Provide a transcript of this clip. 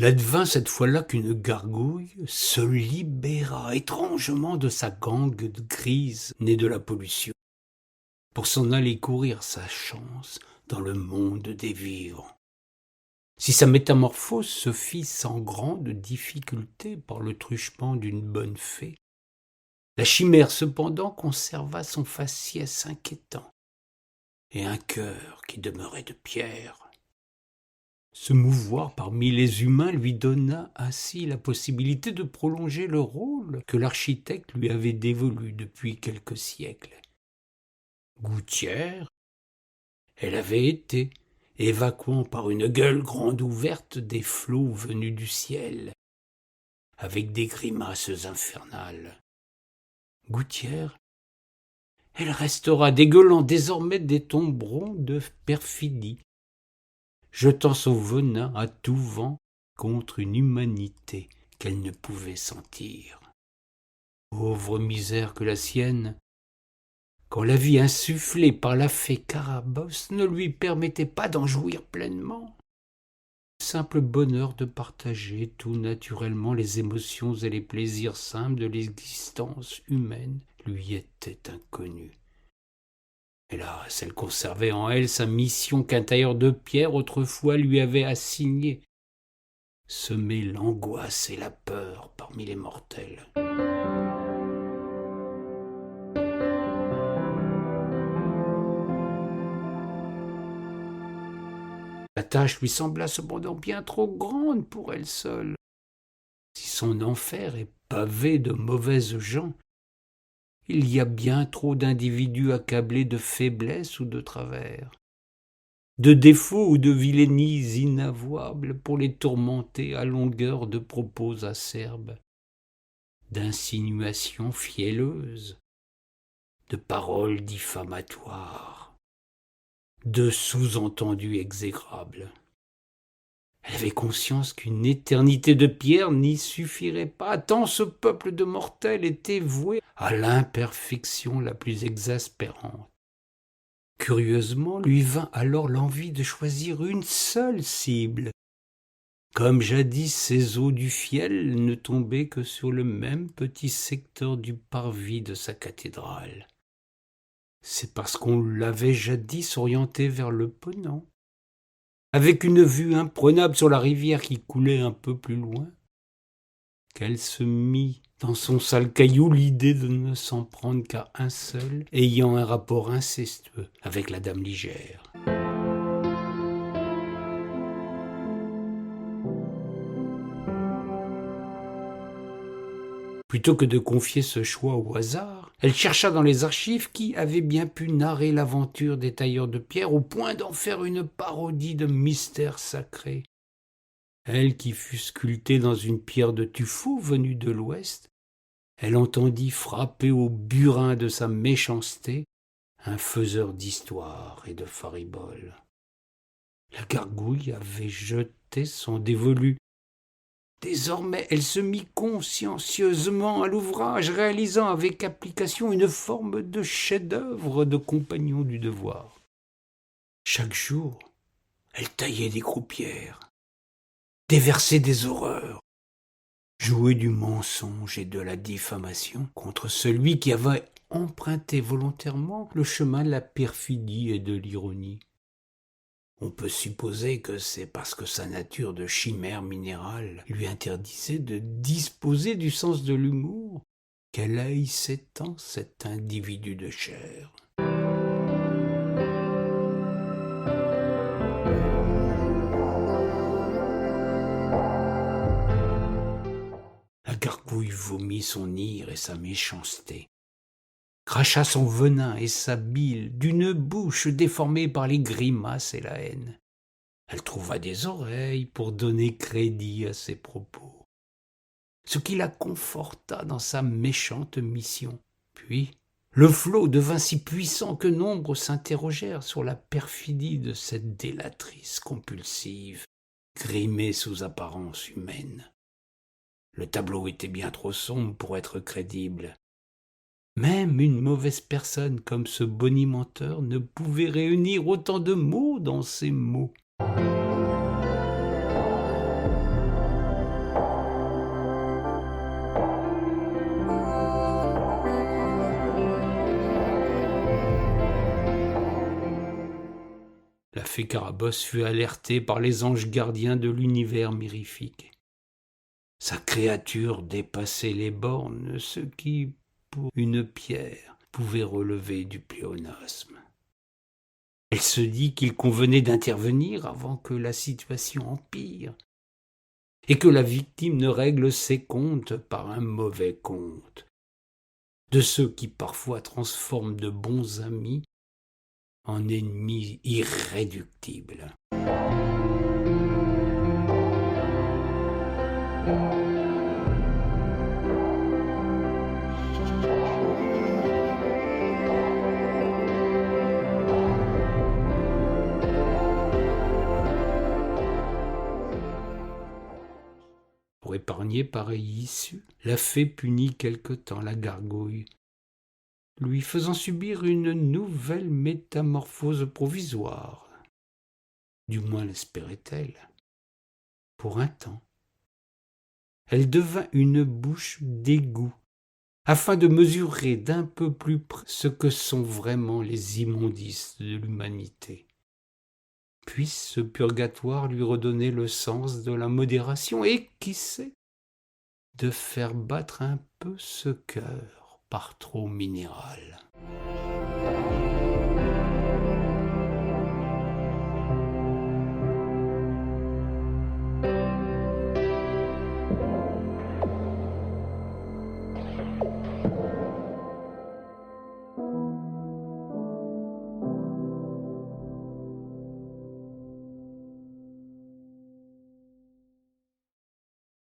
Il advint cette fois-là qu'une gargouille se libéra étrangement de sa gangue grise née de la pollution, pour s'en aller courir sa chance dans le monde des vivants. Si sa métamorphose se fit sans grande difficulté par le truchement d'une bonne fée, la chimère cependant conserva son faciès inquiétant et un cœur qui demeurait de pierre. Se mouvoir parmi les humains lui donna ainsi la possibilité de prolonger le rôle que l'architecte lui avait dévolu depuis quelques siècles. Gouttière, elle avait été, évacuant par une gueule grande ouverte des flots venus du ciel, avec des grimaces infernales. Gouttière, elle restera dégueulant désormais des tomberons de perfidie, jetant son venin à tout vent contre une humanité qu'elle ne pouvait sentir. Pauvre misère que la sienne, quand la vie insufflée par la fée Carabosse ne lui permettait pas d'en jouir pleinement. Le simple bonheur de partager tout naturellement les émotions et les plaisirs simples de l'existence humaine lui était inconnu. Hélas, elle conservait en elle sa mission qu'un tailleur de pierre autrefois lui avait assignée, semer l'angoisse et la peur parmi les mortels. La tâche lui sembla cependant bien trop grande pour elle seule. Si son enfer est pavé de mauvaises gens, il y a bien trop d'individus accablés de faiblesse ou de travers, de défauts ou de vilainies inavouables pour les tourmenter à longueur de propos acerbes, d'insinuations fielleuses, de paroles diffamatoires, de sous-entendus exécrables. Elle avait conscience qu'une éternité de pierre n'y suffirait pas, tant ce peuple de mortels était voué à l'imperfection la plus exaspérante. Curieusement, lui vint alors l'envie de choisir une seule cible. Comme jadis ces eaux du fiel ne tombaient que sur le même petit secteur du parvis de sa cathédrale. C'est parce qu'on l'avait jadis orienté vers le Ponant, avec une vue imprenable sur la rivière qui coulait un peu plus loin, qu'elle se mit dans son sale caillou l'idée de ne s'en prendre qu'à un seul, ayant un rapport incestueux avec la dame Ligère. Plutôt que de confier ce choix au hasard, elle chercha dans les archives qui avait bien pu narrer l'aventure des tailleurs de pierre au point d'en faire une parodie de mystère sacré. Elle qui fut sculptée dans une pierre de tuffeau venue de l'Ouest, elle entendit frapper au burin de sa méchanceté un faiseur d'histoire et de fariboles. La gargouille avait jeté son dévolu. Désormais, elle se mit consciencieusement à l'ouvrage, réalisant avec application une forme de chef-d'œuvre de compagnon du devoir. Chaque jour, elle taillait des croupières, déversait des horreurs, jouait du mensonge et de la diffamation contre celui qui avait emprunté volontairement le chemin de la perfidie et de l'ironie. On peut supposer que c'est parce que sa nature de chimère minérale lui interdisait de disposer du sens de l'humour qu'elle haïssait tant cet individu de chair. La gargouille vomit son ire et sa méchanceté, cracha son venin et sa bile d'une bouche déformée par les grimaces et la haine. Elle trouva des oreilles pour donner crédit à ses propos, ce qui la conforta dans sa méchante mission. Puis, le flot devint si puissant que nombre s'interrogèrent sur la perfidie de cette délatrice compulsive, grimée sous apparence humaine. Le tableau était bien trop sombre pour être crédible. Même une mauvaise personne comme ce bonimenteur ne pouvait réunir autant de mots dans ses mots. fée Carabosse fut alertée par les anges gardiens de l'univers mirifique. Sa créature dépassait les bornes, ce qui, pour une pierre, pouvait relever du pléonasme. Elle se dit qu'il convenait d'intervenir avant que la situation empire, et que la victime ne règle ses comptes par un mauvais compte, de ceux qui parfois transforment de bons amis en ennemis irréductibles. Pour épargner pareille issue, la fée punit quelque temps la gargouille, lui faisant subir une nouvelle métamorphose provisoire. Du moins l'espérait-elle. Pour un temps, elle devint une bouche d'égout, afin de mesurer d'un peu plus près ce que sont vraiment les immondices de l'humanité. Puisse ce purgatoire lui redonner le sens de la modération et, qui sait, de faire battre un peu ce cœur par trop minéral.